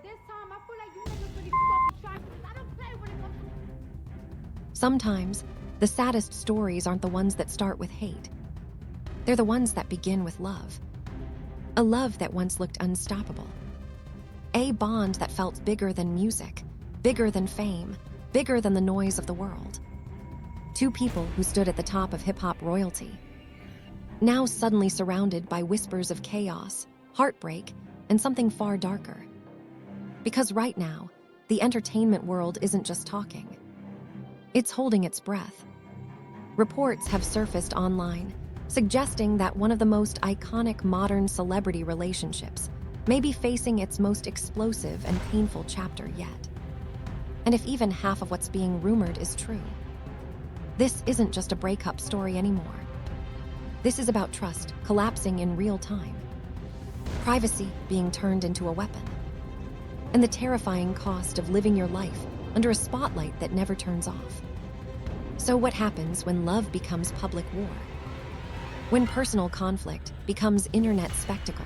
this time, I feel like you niggas really fucking trying because I don't play when it comes to. Sometimes, the saddest stories aren't the ones that start with hate. They're the ones that begin with love. A love that once looked unstoppable. A bond that felt bigger than music, bigger than fame, bigger than the noise of the world. Two people who stood at the top of hip-hop royalty, now suddenly surrounded by whispers of chaos, heartbreak, and something far darker. Because right now, the entertainment world isn't just talking. It's holding its breath. Reports have surfaced online, suggesting that one of the most iconic modern celebrity relationships may be facing its most explosive and painful chapter yet. And if even half of what's being rumored is true, this isn't just a breakup story anymore. This is about trust collapsing in real time, privacy being turned into a weapon, and the terrifying cost of living your life under a spotlight that never turns off. So what happens when love becomes public war? When personal conflict becomes internet spectacle?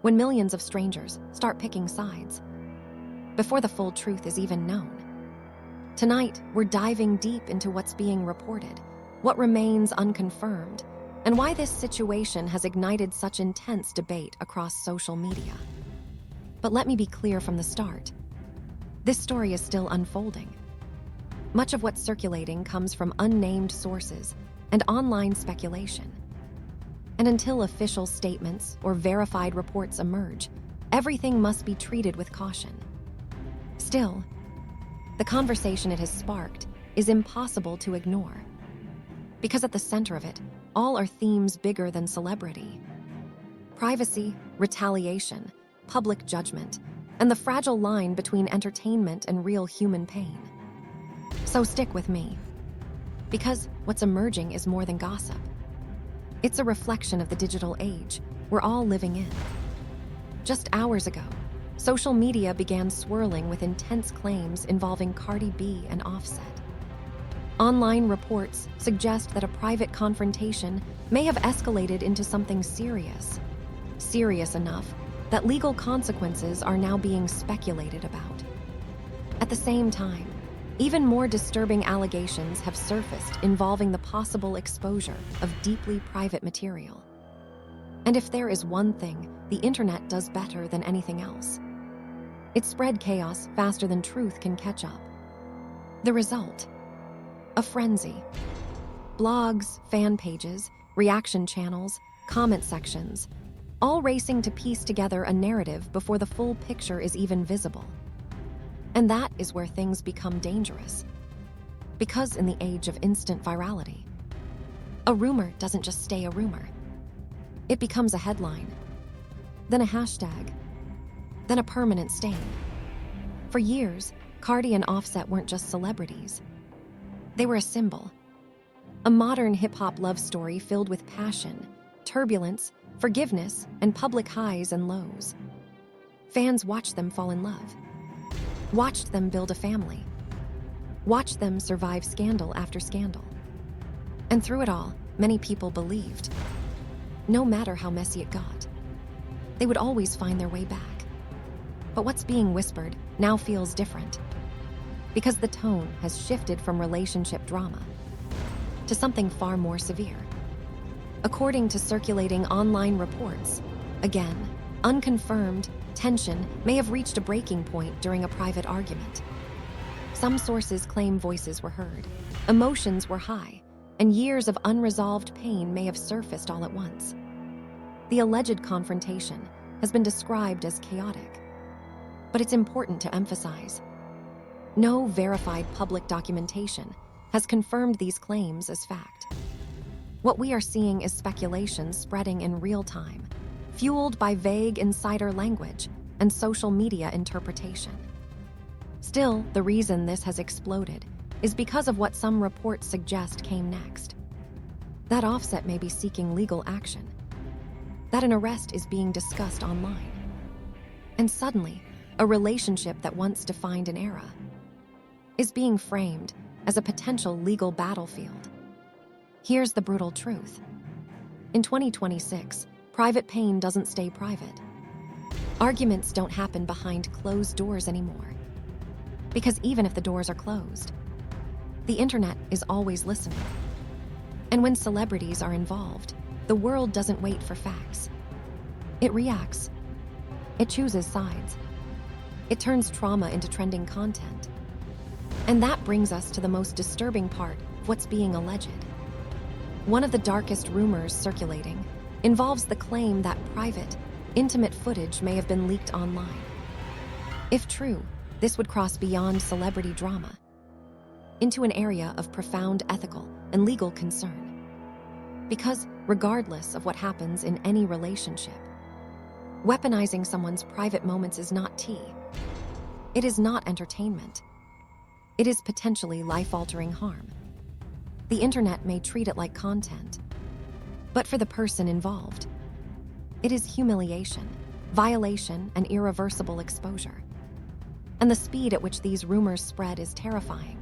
When millions of strangers start picking sides before the full truth is even known? Tonight, we're diving deep into what's being reported, what remains unconfirmed, and why this situation has ignited such intense debate across social media. But let me be clear from the start. This story is still unfolding. Much of what's circulating comes from unnamed sources and online speculation. And until official statements or verified reports emerge, everything must be treated with caution. Still, the conversation it has sparked is impossible to ignore. Because at the center of it, all are themes bigger than celebrity. Privacy, retaliation, public judgment, and the fragile line between entertainment and real human pain. So stick with me, because what's emerging is more than gossip. It's a reflection of the digital age we're all living in. Just hours ago, social media began swirling with intense claims involving Cardi B and Offset. Online reports suggest that a private confrontation may have escalated into something serious enough that legal consequences are now being speculated about. At the same time, even more disturbing allegations have surfaced involving the possible exposure of deeply private material. And if there is one thing the internet does better than anything else, it spread chaos faster than truth can catch up. The result? A frenzy. Blogs, fan pages, reaction channels, comment sections, all racing to piece together a narrative before the full picture is even visible. And that is where things become dangerous. Because in the age of instant virality, a rumor doesn't just stay a rumor. It becomes a headline, then a hashtag, then a permanent stain. For years, Cardi and Offset weren't just celebrities. They were a symbol. A modern hip-hop love story filled with passion, turbulence, forgiveness, and public highs and lows. Fans watched them fall in love, watched them build a family, watched them survive scandal after scandal. And through it all, many people believed, no matter how messy it got, they would always find their way back. But what's being whispered now feels different, because the tone has shifted from relationship drama to something far more severe. According to circulating online reports, again, unconfirmed, tension may have reached a breaking point during a private argument. Some sources claim voices were heard, emotions were high, and years of unresolved pain may have surfaced all at once. The alleged confrontation has been described as chaotic, but it's important to emphasize, no verified public documentation has confirmed these claims as fact. What we are seeing is speculation spreading in real time, fueled by vague insider language and social media interpretation. Still, the reason this has exploded is because of what some reports suggest came next. That Offset may be seeking legal action, that an arrest is being discussed online, and suddenly, a relationship that once defined an era is being framed as a potential legal battlefield. Here's the brutal truth. In 2026, private pain doesn't stay private. Arguments don't happen behind closed doors anymore. Because even if the doors are closed, the internet is always listening. And when celebrities are involved, the world doesn't wait for facts. It reacts. It chooses sides. It turns trauma into trending content. And that brings us to the most disturbing part of what's being alleged. One of the darkest rumors circulating involves the claim that private, intimate footage may have been leaked online. If true, this would cross beyond celebrity drama into an area of profound ethical and legal concern. Because regardless of what happens in any relationship, weaponizing someone's private moments is not tea. It is not entertainment. It is potentially life-altering harm. The internet may treat it like content, but for the person involved, it is humiliation, violation, and irreversible exposure. And the speed at which these rumors spread is terrifying.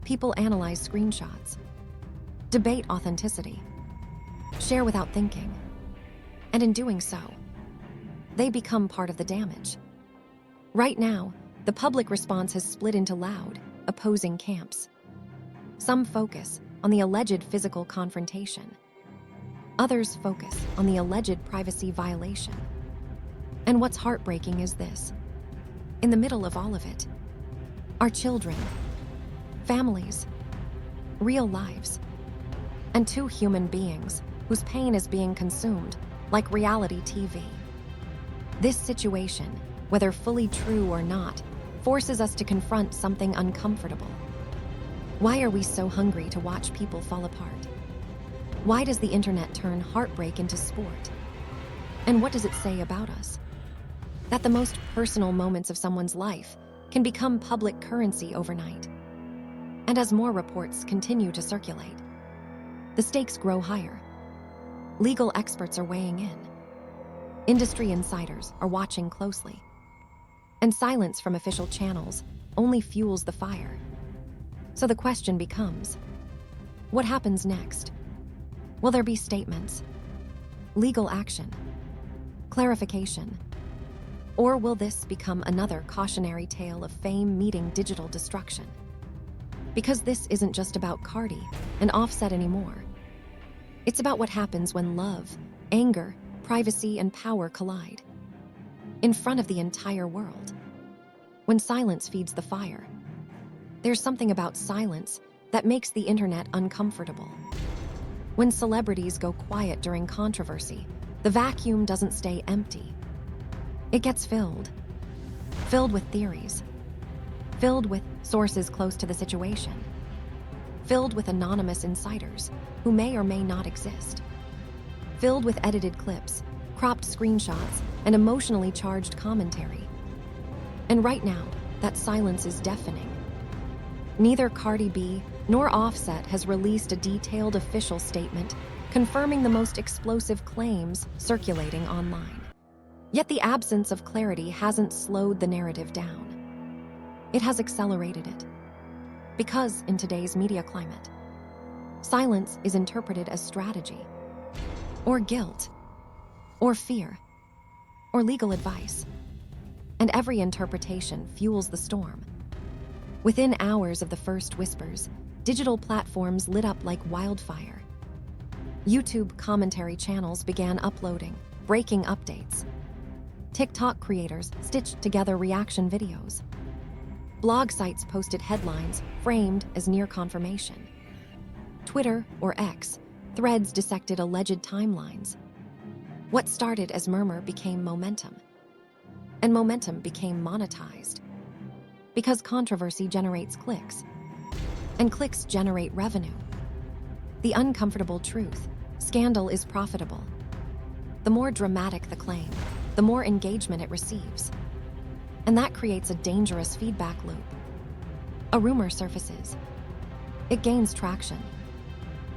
People analyze screenshots, debate authenticity, share without thinking, and in doing so, they become part of the damage. Right now, the public response has split into loud, opposing camps. Some focus on the alleged physical confrontation. Others focus on the alleged privacy violation. And what's heartbreaking is this. In the middle of all of it, are children, families, real lives, and two human beings whose pain is being consumed like reality TV. This situation, whether fully true or not, forces us to confront something uncomfortable. Why are we so hungry to watch people fall apart? Why does the internet turn heartbreak into sport? And what does it say about us? That the most personal moments of someone's life can become public currency overnight. And as more reports continue to circulate, the stakes grow higher. Legal experts are weighing in. Industry insiders are watching closely. And silence from official channels only fuels the fire. So the question becomes, what happens next? Will there be statements, legal action, clarification, or will this become another cautionary tale of fame meeting digital destruction? Because this isn't just about Cardi and Offset anymore. It's about what happens when love, anger, privacy, and power collide. In front of the entire world. When silence feeds the fire. There's something about silence that makes the internet uncomfortable. When celebrities go quiet during controversy, the vacuum doesn't stay empty. It gets filled. Filled with theories. Filled with sources close to the situation. Filled with anonymous insiders who may or may not exist. Filled with edited clips, cropped screenshots, and emotionally charged commentary. And right now, that silence is deafening. Neither Cardi B nor Offset has released a detailed official statement confirming the most explosive claims circulating online. Yet the absence of clarity hasn't slowed the narrative down. It has accelerated it. Because in today's media climate, silence is interpreted as strategy, or guilt, or fear, or legal advice. And every interpretation fuels the storm. Within hours of the first whispers, digital platforms lit up like wildfire. YouTube commentary channels began uploading breaking updates. TikTok creators stitched together reaction videos. Blog sites posted headlines framed as near confirmation. Twitter, or X, threads dissected alleged timelines. What started as murmur became momentum. And momentum became monetized. Because controversy generates clicks. And clicks generate revenue. The uncomfortable truth, scandal is profitable. The more dramatic the claim, the more engagement it receives. And that creates a dangerous feedback loop. A rumor surfaces. It gains traction.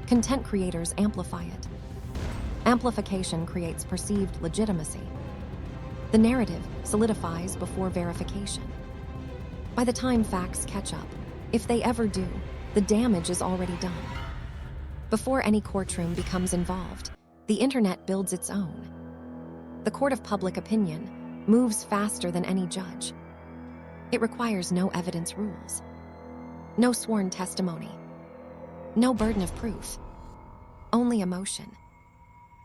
Content creators amplify it. Amplification creates perceived legitimacy. The narrative solidifies before verification. By the time facts catch up, if they ever do, the damage is already done. Before any courtroom becomes involved, the internet builds its own. The court of public opinion, moves faster than any judge. It requires no evidence rules, no sworn testimony, no burden of proof, only emotion.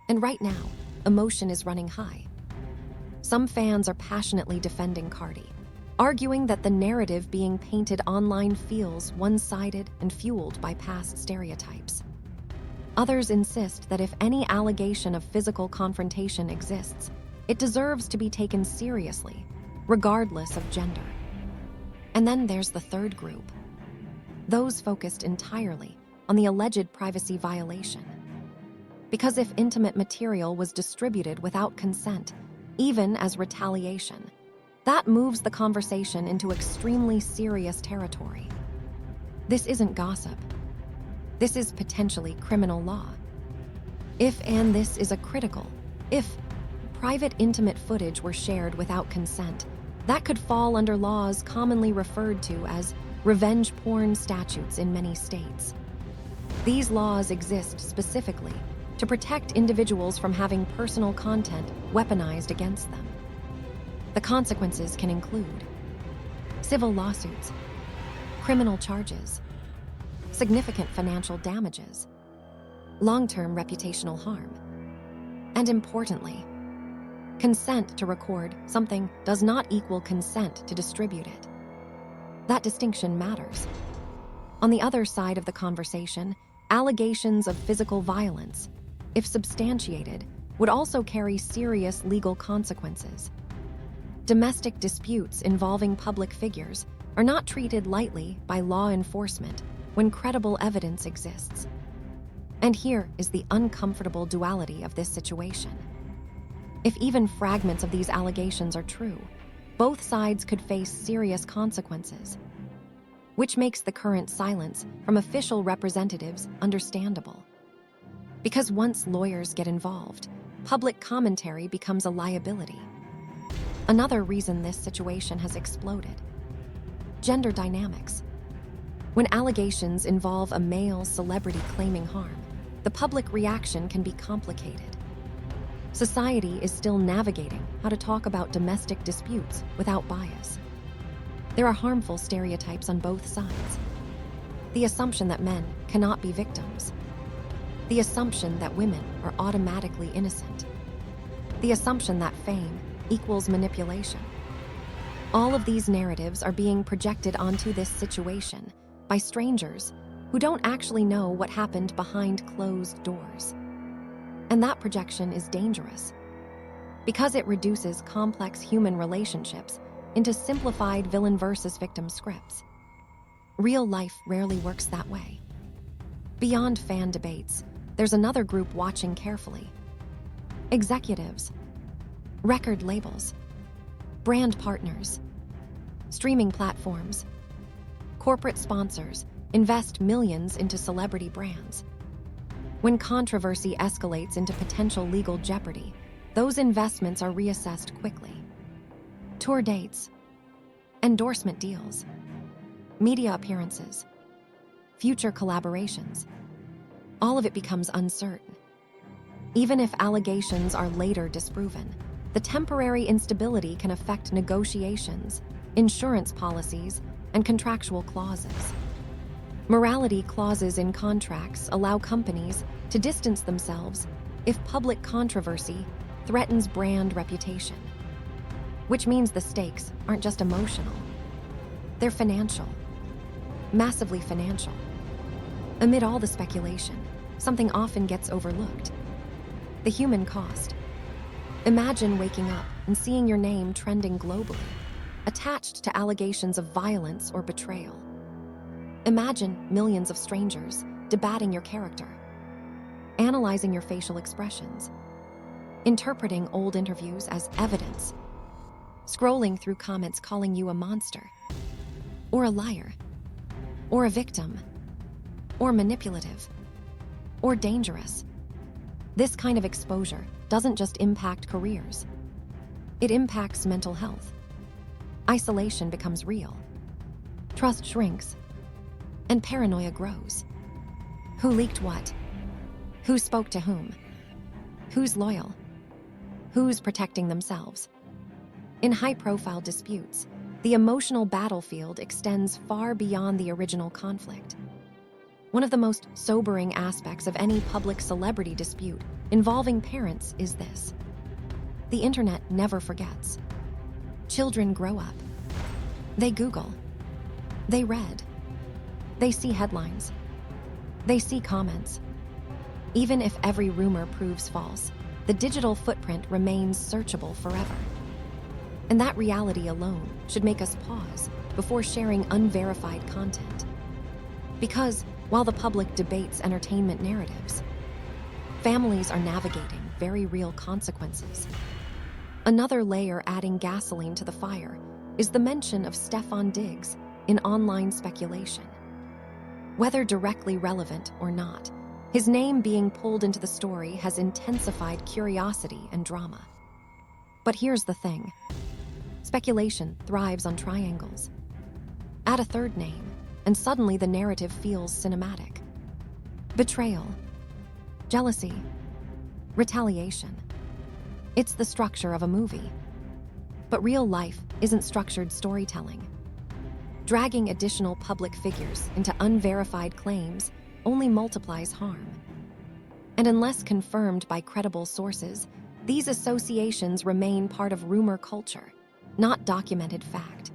And right now, emotion is running high. Some fans are passionately defending Cardi, arguing that the narrative being painted online feels one-sided and fueled by past stereotypes. Others insist that if any allegation of physical confrontation exists, it deserves to be taken seriously, regardless of gender. And then there's the third group, those focused entirely on the alleged privacy violation. Because if intimate material was distributed without consent, even as retaliation, that moves the conversation into extremely serious territory. This isn't gossip. This is potentially criminal law. If private intimate footage were shared without consent, that could fall under laws commonly referred to as revenge porn statutes in many states. These laws exist specifically to protect individuals from having personal content weaponized against them. The consequences can include civil lawsuits, criminal charges, significant financial damages, long-term reputational harm, and importantly, consent to record something does not equal consent to distribute it. That distinction matters. On the other side of the conversation, allegations of physical violence, if substantiated, would also carry serious legal consequences. Domestic disputes involving public figures are not treated lightly by law enforcement when credible evidence exists. And here is the uncomfortable duality of this situation. If even fragments of these allegations are true, both sides could face serious consequences, which makes the current silence from official representatives understandable. Because once lawyers get involved, public commentary becomes a liability. Another reason this situation has exploded: gender dynamics. When allegations involve a male celebrity claiming harm, the public reaction can be complicated. Society is still navigating how to talk about domestic disputes without bias. There are harmful stereotypes on both sides. The assumption that men cannot be victims. The assumption that women are automatically innocent. The assumption that fame equals manipulation. All of these narratives are being projected onto this situation by strangers who don't actually know what happened behind closed doors. And that projection is dangerous because it reduces complex human relationships into simplified villain versus victim scripts. Real life rarely works that way. Beyond fan debates, there's another group watching carefully: executives, record labels, brand partners, streaming platforms. Corporate sponsors invest millions into celebrity brands. When controversy escalates into potential legal jeopardy, those investments are reassessed quickly. Tour dates, endorsement deals, media appearances, future collaborations, all of it becomes uncertain. Even if allegations are later disproven, the temporary instability can affect negotiations, insurance policies, and contractual clauses. Morality clauses in contracts allow companies to distance themselves if public controversy threatens brand reputation, which means the stakes aren't just emotional. They're financial, massively financial. Amid all the speculation, something often gets overlooked: the human cost. Imagine waking up and seeing your name trending globally, attached to allegations of violence or betrayal. Imagine millions of strangers debating your character, analyzing your facial expressions, interpreting old interviews as evidence, scrolling through comments calling you a monster, or a liar, or a victim, or manipulative, or dangerous. This kind of exposure doesn't just impact careers. It impacts mental health. Isolation becomes real. Trust shrinks. And paranoia grows. Who leaked what? Who spoke to whom? Who's loyal? Who's protecting themselves? In high-profile disputes, the emotional battlefield extends far beyond the original conflict. One of the most sobering aspects of any public celebrity dispute involving parents is this: the internet never forgets. Children grow up. They Google. They read. They see headlines. They see comments. Even if every rumor proves false, the digital footprint remains searchable forever. And that reality alone should make us pause before sharing unverified content. Because while the public debates entertainment narratives, families are navigating very real consequences. Another layer adding gasoline to the fire is the mention of Stefan Diggs in online speculation. Whether directly relevant or not, his name being pulled into the story has intensified curiosity and drama. But here's the thing: speculation thrives on triangles. Add a third name, and suddenly the narrative feels cinematic. Betrayal, jealousy, retaliation. It's the structure of a movie. But real life isn't structured storytelling. Dragging additional public figures into unverified claims only multiplies harm. And unless confirmed by credible sources, these associations remain part of rumor culture, not documented fact.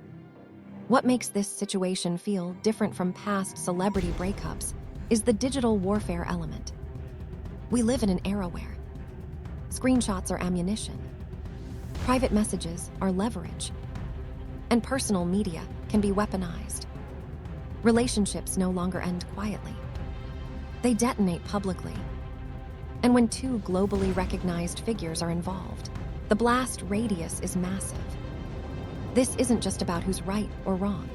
What makes this situation feel different from past celebrity breakups is the digital warfare element. We live in an era where screenshots are ammunition, private messages are leverage, and personal media can be weaponized. Relationships no longer end quietly. They detonate publicly. And when two globally recognized figures are involved, the blast radius is massive. This isn't just about who's right or wrong.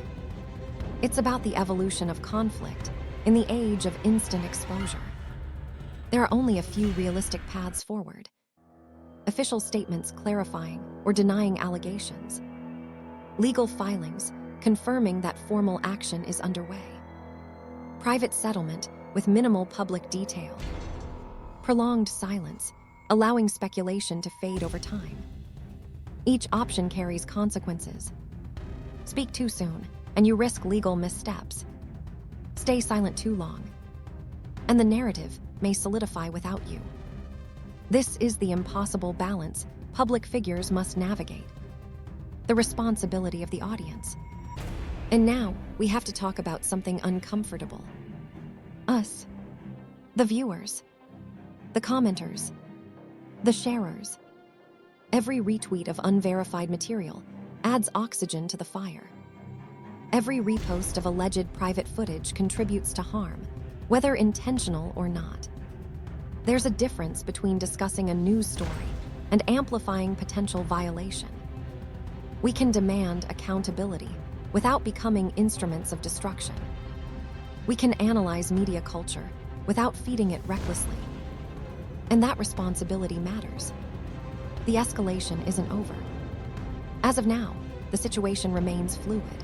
It's about the evolution of conflict in the age of instant exposure. There are only a few realistic paths forward: official statements clarifying or denying allegations, legal filings confirming that formal action is underway, private settlement with minimal public detail, prolonged silence, allowing speculation to fade over time. Each option carries consequences. Speak too soon, and you risk legal missteps. Stay silent too long, and the narrative may solidify without you. This is the impossible balance public figures must navigate: the responsibility of the audience. And now, we have to talk about something uncomfortable. Us. The viewers. The commenters. The sharers. Every retweet of unverified material adds oxygen to the fire. Every repost of alleged private footage contributes to harm, whether intentional or not. There's a difference between discussing a news story and amplifying potential violation. We can demand accountability without becoming instruments of destruction. We can analyze media culture without feeding it recklessly. And that responsibility matters. The escalation isn't over. As of now, the situation remains fluid.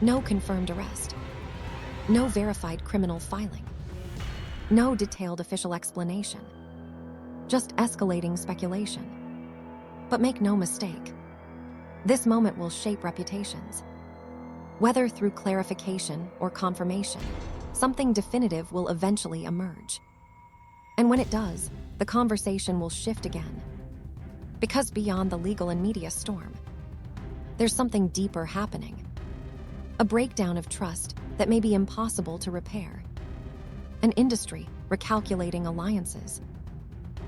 No confirmed arrest. No verified criminal filing. No detailed official explanation. Just escalating speculation. But make no mistake, this moment will shape reputations. Whether through clarification or confirmation, something definitive will eventually emerge. And when it does, the conversation will shift again. Because beyond the legal and media storm, there's something deeper happening. A breakdown of trust that may be impossible to repair. An industry recalculating alliances.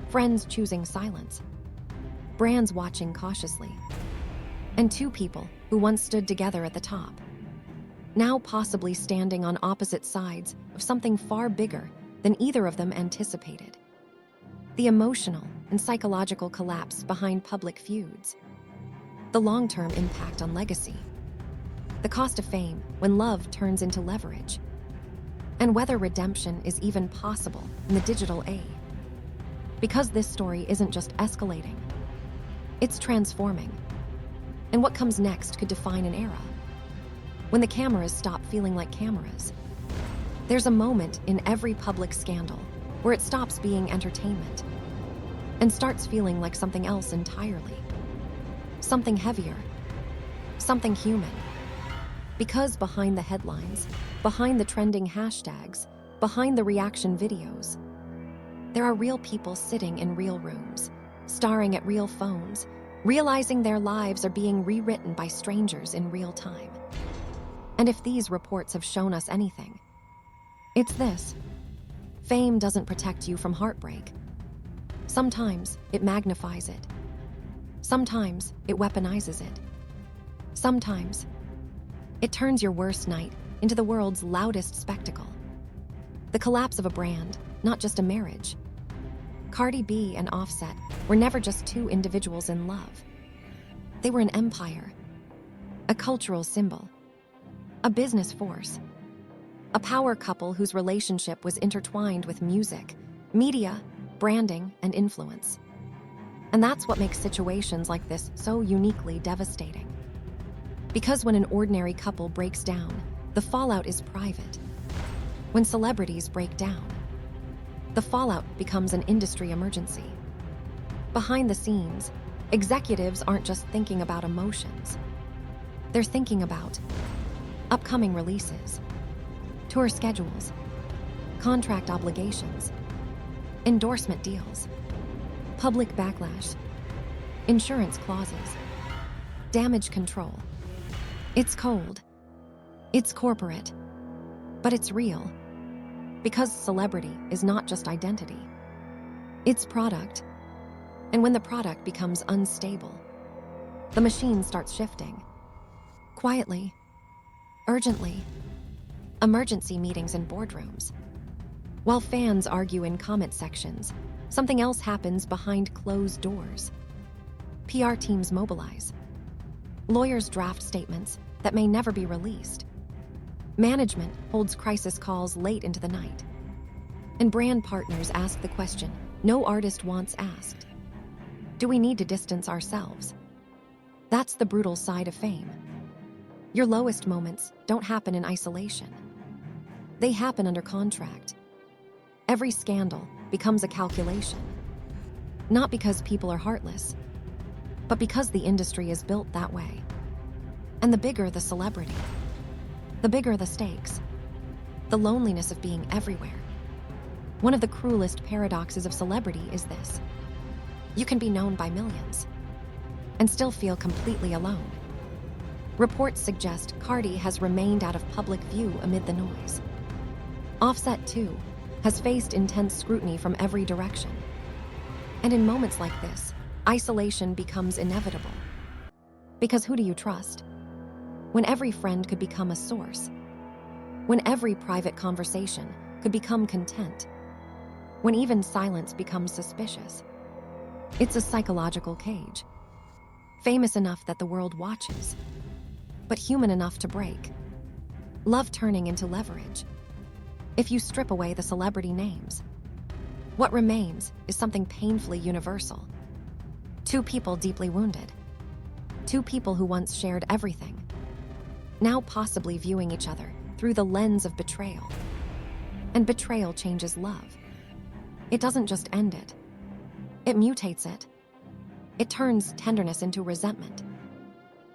Friends choosing silence. Brands watching cautiously. And two people who once stood together at the top, now possibly standing on opposite sides of something far bigger than either of them anticipated. The emotional and psychological collapse behind public feuds. The long-term impact on legacy. The cost of fame when love turns into leverage. And whether redemption is even possible in the digital age. Because this story isn't just escalating, it's transforming. And what comes next could define an era. When the cameras stop feeling like cameras. There's a moment in every public scandal where it stops being entertainment and starts feeling like something else entirely. something heavier, something human. Because behind the headlines, behind the trending hashtags, behind the reaction videos, there are real people sitting in real rooms, staring at real phones, realizing their lives are being rewritten by strangers in real time. And if these reports have shown us anything, it's this. Fame doesn't protect you from heartbreak. Sometimes it magnifies it. Sometimes it weaponizes it. Sometimes it turns your worst night into the world's loudest spectacle. The collapse of a brand, not just a marriage. Cardi B and Offset were never just two individuals in love. They were an empire, a cultural symbol, a business force, a power couple whose relationship was intertwined with music, media, branding, and influence. And that's what makes situations like this so uniquely devastating. Because when an ordinary couple breaks down, the fallout is private. When celebrities break down, the fallout becomes an industry emergency. Behind the scenes, executives aren't just thinking about emotions. They're thinking about upcoming releases, tour schedules, contract obligations, endorsement deals, public backlash, insurance clauses, damage control. It's cold, it's corporate, but it's real. Because celebrity is not just identity, it's product. And when the product becomes unstable, the machine starts shifting. Quietly, urgently, emergency meetings in boardrooms. While fans argue in comment sections, something else happens behind closed doors. PR teams mobilize. Lawyers draft statements that may never be released. Management holds crisis calls late into the night. And brand partners ask the question no artist wants asked. Do we need to distance ourselves? That's the brutal side of fame. Your lowest moments don't happen in isolation. They happen under contract. Every scandal becomes a calculation. Not because people are heartless, but because the industry is built that way. And the bigger the celebrity, the bigger the stakes, the loneliness of being everywhere. One of the cruelest paradoxes of celebrity is this. You can be known by millions and still feel completely alone. Reports suggest Cardi has remained out of public view amid the noise. Offset, too, has faced intense scrutiny from every direction. And in moments like this, isolation becomes inevitable. Because who do you trust? When every friend could become a source. When every private conversation could become content. When even silence becomes suspicious. It's a psychological cage. Famous enough that the world watches, but human enough to break. Love turning into leverage. If you strip away the celebrity names, what remains is something painfully universal. Two people deeply wounded. Two people who once shared everything, now possibly viewing each other through the lens of betrayal. And betrayal changes love. It doesn't just end it. It mutates it. It turns tenderness into resentment.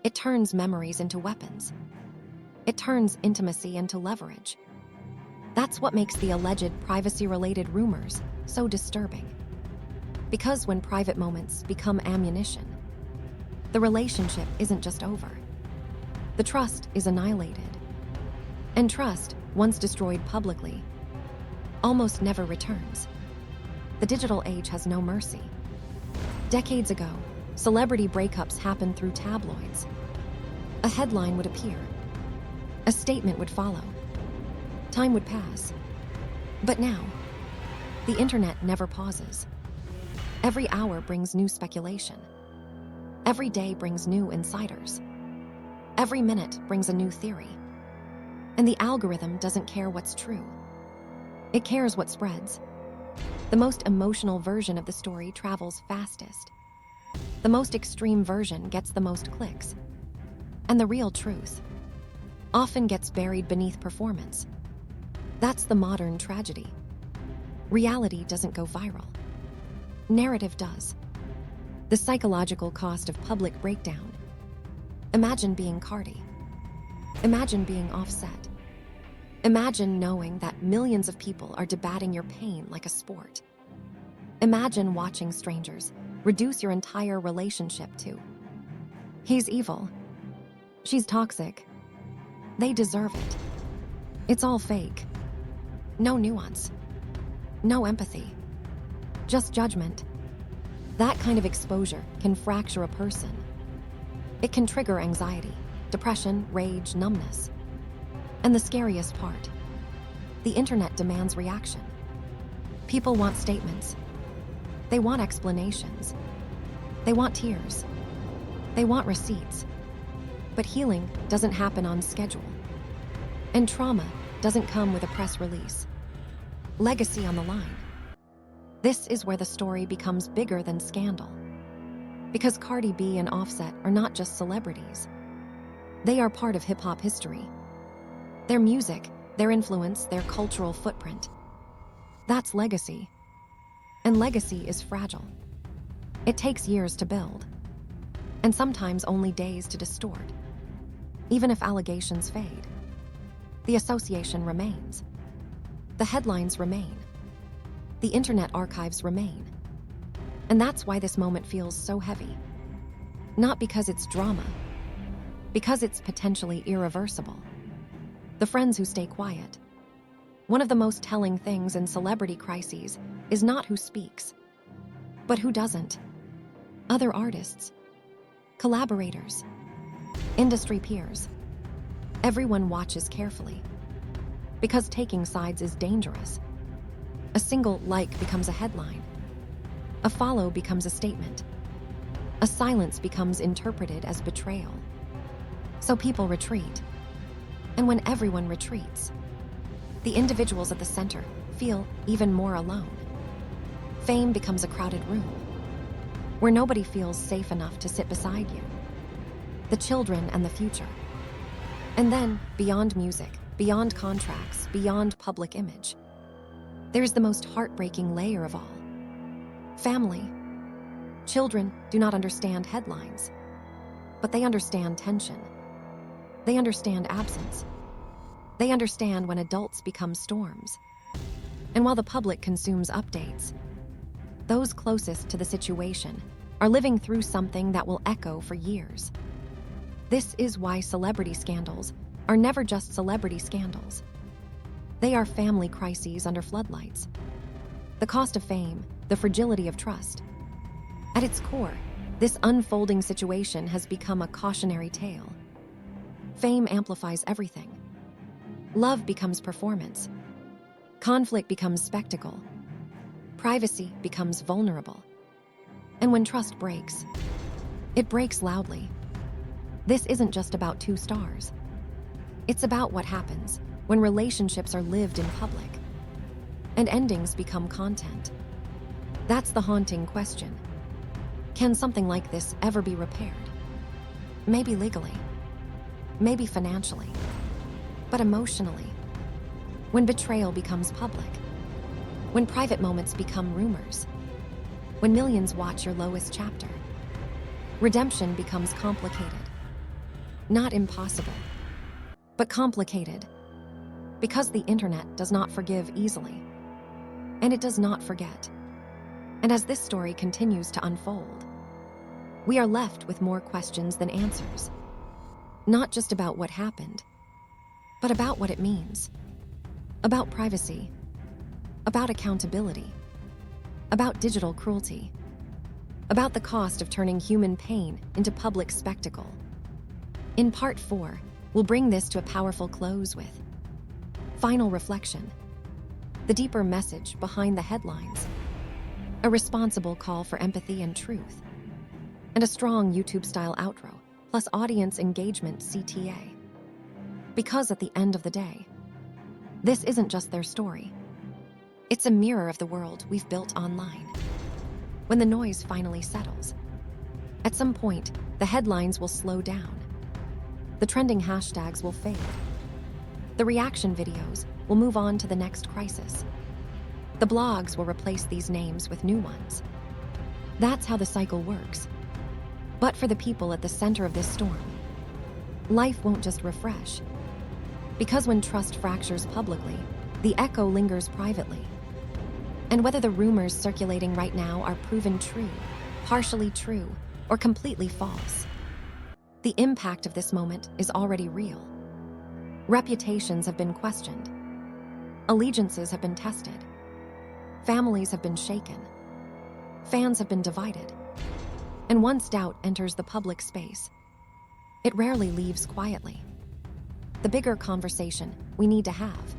It turns memories into weapons. It turns intimacy into leverage. That's what makes the alleged privacy-related rumors so disturbing. Because when private moments become ammunition, the relationship isn't just over. The trust is annihilated. And trust, once destroyed publicly, almost never returns. The digital age has no mercy. Decades ago, celebrity breakups happened through tabloids. A headline would appear. A statement would follow. Time would pass. But now, the internet never pauses. Every hour brings new speculation. Every day brings new insiders. Every minute brings a new theory. And the algorithm doesn't care what's true. It cares what spreads. The most emotional version of the story travels fastest. The most extreme version gets the most clicks. And the real truth often gets buried beneath performance. That's the modern tragedy. Reality doesn't go viral. Narrative does. The psychological cost of public breakdown. Imagine being Cardi. Imagine being Offset. Imagine knowing that millions of people are debating your pain like a sport. Imagine watching strangers reduce your entire relationship to, he's evil, she's toxic, they deserve it. It's all fake. No nuance. No empathy. Just judgment. That kind of exposure can fracture a person. It can trigger anxiety, depression, rage, numbness. And the scariest part, the internet demands reaction. People want statements. They want explanations. They want tears. They want receipts. But healing doesn't happen on schedule. And trauma doesn't come with a press release. Legacy on the line. This is where the story becomes bigger than scandal. Because Cardi B and Offset are not just celebrities. They are part of hip-hop history. Their music, their influence, their cultural footprint. That's legacy. And legacy is fragile. It takes years to build. And sometimes only days to distort. Even if allegations fade, the association remains. The headlines remain. The internet archives remain. And that's why this moment feels so heavy. Not because it's drama, because it's potentially irreversible. The friends who stay quiet. One of the most telling things in celebrity crises is not who speaks, but who doesn't. Other artists, collaborators, industry peers. Everyone watches carefully. Because taking sides is dangerous. A single like becomes a headline. A follow becomes a statement. A silence becomes interpreted as betrayal. So people retreat. And when everyone retreats, the individuals at the center feel even more alone. Fame becomes a crowded room, where nobody feels safe enough to sit beside you. The children and the future. And then, beyond music, beyond contracts, beyond public image, there's the most heartbreaking layer of all. Family. Children do not understand headlines, but they understand tension. They understand absence. They understand when adults become storms. And while the public consumes updates, those closest to the situation are living through something that will echo for years. This is why celebrity scandals are never just celebrity scandals. They are family crises under floodlights. The cost of fame, the fragility of trust. At its core, this unfolding situation has become a cautionary tale. Fame amplifies everything. Love becomes performance. Conflict becomes spectacle. Privacy becomes vulnerable. And when trust breaks, it breaks loudly. This isn't just about two stars. It's about what happens when relationships are lived in public and endings become content. That's the haunting question. Can something like this ever be repaired? Maybe legally, maybe financially, but emotionally. When betrayal becomes public, when private moments become rumors, when millions watch your lowest chapter, redemption becomes complicated. Not impossible, but complicated. Because the internet does not forgive easily. And it does not forget. And as this story continues to unfold, we are left with more questions than answers. Not just about what happened, but about what it means. About privacy. About accountability. About digital cruelty. About the cost of turning human pain into public spectacle. In Part 4, we'll bring this to a powerful close with final reflection, the deeper message behind the headlines, a responsible call for empathy and truth, and a strong YouTube-style outro, plus audience engagement CTA. Because at the end of the day, this isn't just their story. It's a mirror of the world we've built online. When the noise finally settles, at some point, the headlines will slow down. The trending hashtags will fade. The reaction videos will move on to the next crisis. The blogs will replace these names with new ones. That's how the cycle works. But for the people at the center of this storm, life won't just refresh. Because when trust fractures publicly, the echo lingers privately. And whether the rumors circulating right now are proven true, partially true, or completely false, the impact of this moment is already real. Reputations have been questioned. Allegiances have been tested. Families have been shaken. Fans have been divided. And once doubt enters the public space, it rarely leaves quietly. The bigger conversation we need to have.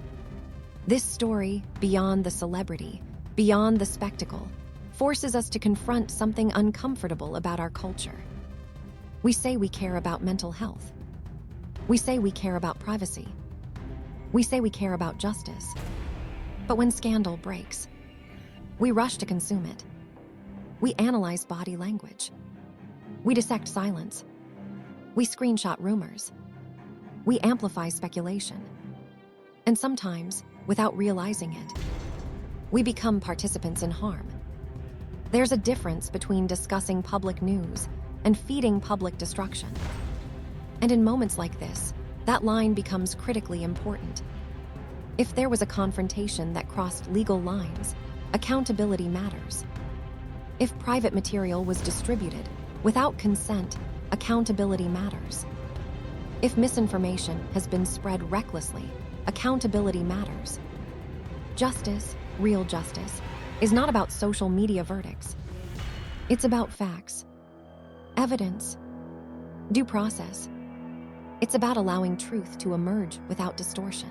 This story, beyond the celebrity, beyond the spectacle, forces us to confront something uncomfortable about our culture. We say we care about mental health. We say we care about privacy. We say we care about justice. But when scandal breaks, we rush to consume it. We analyze body language. We dissect silence. We screenshot rumors. We amplify speculation. And sometimes, without realizing it, we become participants in harm. There's a difference between discussing public news and feeding public destruction. And in moments like this, that line becomes critically important. If there was a confrontation that crossed legal lines, accountability matters. If private material was distributed without consent, accountability matters. If misinformation has been spread recklessly, accountability matters. Justice, real justice, is not about social media verdicts. It's about facts, evidence, due process. It's about allowing truth to emerge without distortion.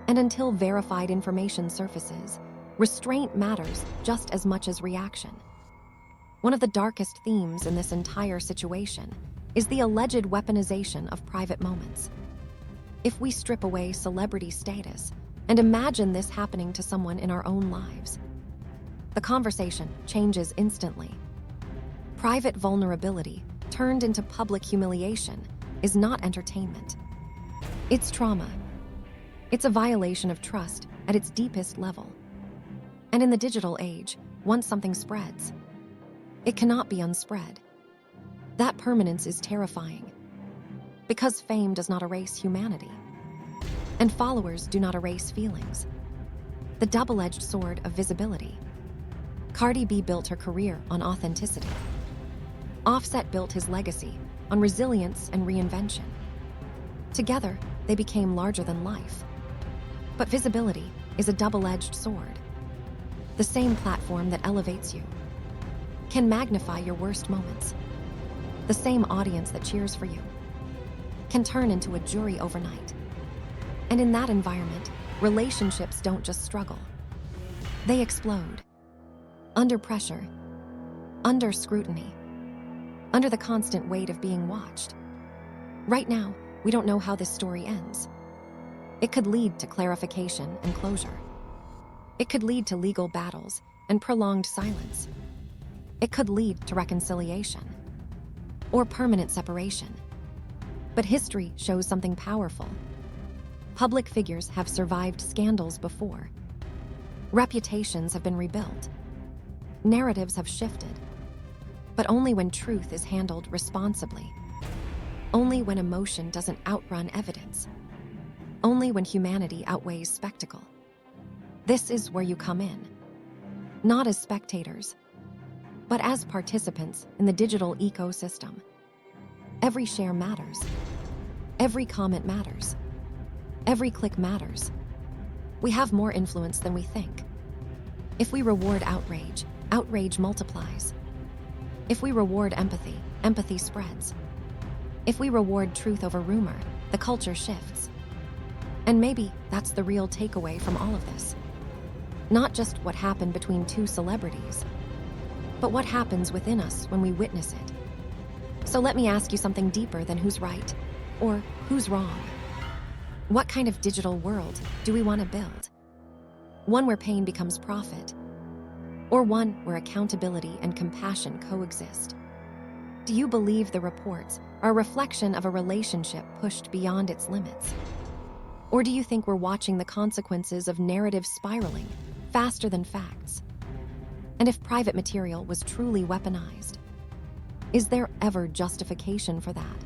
And until verified information surfaces, restraint matters just as much as reaction. One of the darkest themes in this entire situation is the alleged weaponization of private moments. If we strip away celebrity status and imagine this happening to someone in our own lives, the conversation changes instantly. Private vulnerability turned into public humiliation is not entertainment. It's trauma. It's a violation of trust at its deepest level. And in the digital age, once something spreads, it cannot be unspread. That permanence is terrifying. Because fame does not erase humanity. And followers do not erase feelings. The double-edged sword of visibility. Cardi B built her career on authenticity. Offset built his legacy on resilience and reinvention. Together, they became larger than life. But visibility is a double-edged sword. The same platform that elevates you can magnify your worst moments. The same audience that cheers for you can turn into a jury overnight. And in that environment, relationships don't just struggle. They explode. Under pressure, under scrutiny, under the constant weight of being watched. Right now, we don't know how this story ends. It could lead to clarification and closure. It could lead to legal battles and prolonged silence. It could lead to reconciliation or permanent separation. But history shows something powerful. Public figures have survived scandals before. Reputations have been rebuilt. Narratives have shifted. But only when truth is handled responsibly. Only when emotion doesn't outrun evidence. Only when humanity outweighs spectacle. This is where you come in. Not as spectators, but as participants in the digital ecosystem. Every share matters. Every comment matters. Every click matters. We have more influence than we think. If we reward outrage, outrage multiplies. If we reward empathy, empathy spreads. If we reward truth over rumor, the culture shifts. And maybe that's the real takeaway from all of this. Not just what happened between two celebrities, but what happens within us when we witness it. So let me ask you something deeper than who's right or who's wrong. What kind of digital world do we want to build? One where pain becomes profit, or one where accountability and compassion coexist? Do you believe the reports are a reflection of a relationship pushed beyond its limits? Or do you think we're watching the consequences of narrative spiraling faster than facts? And if private material was truly weaponized, is there ever justification for that?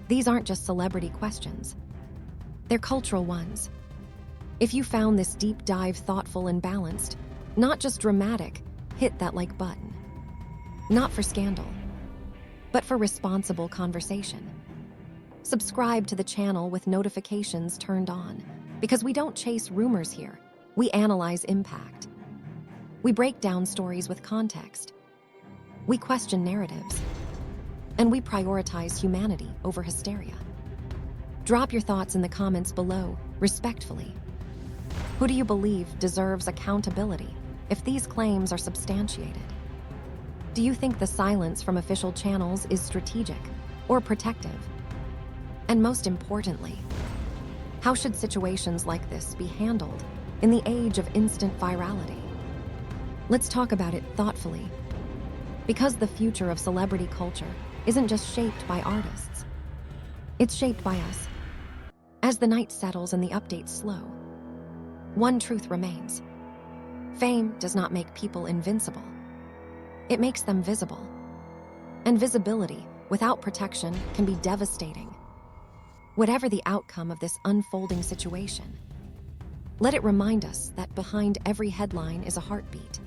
These aren't just celebrity questions. They're cultural ones. If you found this deep dive thoughtful and balanced, not just dramatic, hit that like button. Not for scandal, but for responsible conversation. Subscribe to the channel with notifications turned on, because we don't chase rumors here. We analyze impact. We break down stories with context. We question narratives. And we prioritize humanity over hysteria. Drop your thoughts in the comments below, respectfully. Who do you believe deserves accountability if these claims are substantiated? Do you think the silence from official channels is strategic or protective? And most importantly, how should situations like this be handled in the age of instant virality? Let's talk about it thoughtfully, because the future of celebrity culture isn't just shaped by artists. It's shaped by us. As the night settles and the updates slow, one truth remains. Fame does not make people invincible. It makes them visible. And visibility without protection can be devastating. Whatever the outcome of this unfolding situation, let it remind us that behind every headline is a heartbeat.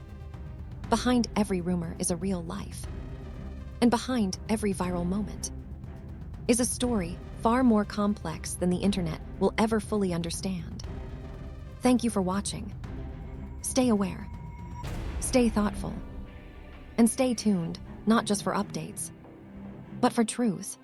Behind every rumor is a real life. And behind every viral moment is a story far more complex than the internet will ever fully understand. Thank you for watching. Stay aware, stay thoughtful, and stay tuned, not just for updates, but for truth.